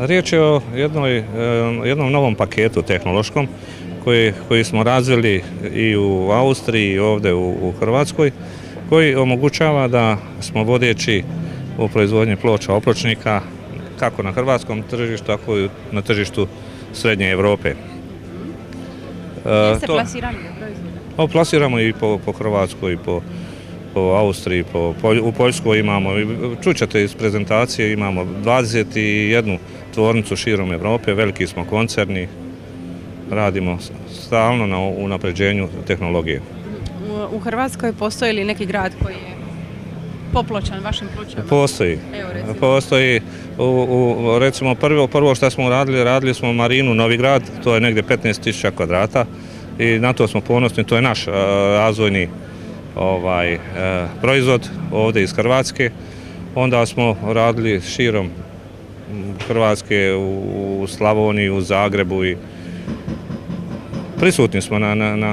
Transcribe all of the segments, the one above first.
Riječ je o jednom novom paketu tehnološkom koji smo razvili i u Austriji i ovdje u Hrvatskoj, koji omogućava da smo vodeći u proizvodnji ploča opločnika kako na hrvatskom tržištu, tako i na tržištu Srednje Europe. Gdje ste plasirali proizvode? Plasiramo i po Hrvatskoj, i po Austriji, u Poljskoj imamo, čućete iz prezentacije, imamo 21 tvornicu širom Europe, veliki smo koncerni, radimo stalno na unapređenju tehnologije. U Hrvatskoj postoji li neki grad koji je popločan vašim pločama? Postoji. Postoji. Recimo prvo što smo radili smo marinu Novigrad, to je negdje 15.000 kvadrata i na to smo ponosni, to je naš razvojni proizvod ovdje iz Hrvatske. Onda smo radili širom Hrvatske, u Slavoniji, u Zagrebu i prisutni smo na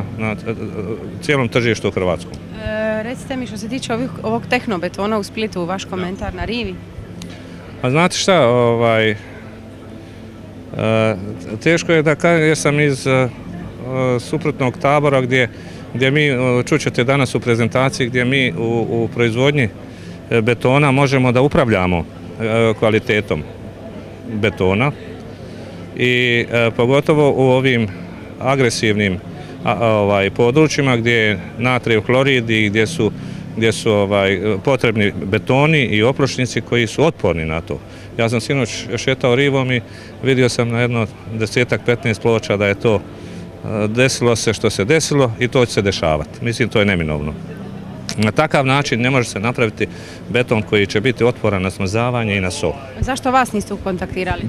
cijelom tržištu u Hrvatskom. Recite mi što se tiče ovog tehnobetona u Splitu, vaš komentar na rivi? A znate šta, teško je da kažem jer sam iz suprotnog tabora gdje mi, čućete danas u prezentaciji, gdje mi u proizvodnji betona možemo da upravljamo kvalitetom betona i pogotovo u ovim agresivnim područjima gdje je natrijev klorid i gdje su potrebni betoni i opločnici koji su otporni na to. Ja sam sinoć šetao rivom i vidio sam na jedno 10-15 ploča da je to desilo se što se desilo i to će se dešavati. Mislim, to je neminovno. Na takav način ne može se napraviti beton koji će biti otporan na smrzavanje i na so. Zašto vas niste kontaktirali?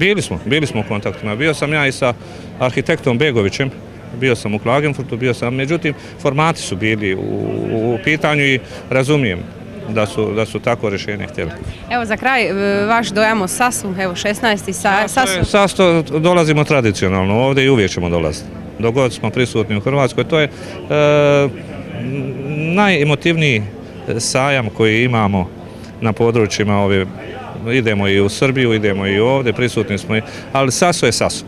Bili smo u kontaktima. Bio sam ja i sa arhitektom Begovićem, bio sam u Klagenfurtu, međutim formati su bili u pitanju i razumijem da su tako rješenje htjeli. Evo za kraj, vaš dojam o SAS-u, evo 16. SAS-u. SAS dolazimo tradicionalno ovdje i uvijek ćemo dolaziti. Dok god smo prisutni u Hrvatskoj, to je najemotivniji sajam koji imamo na područjima idemo i u Srbiju, idemo i ovdje, prisutni smo, ali SAS je SAS.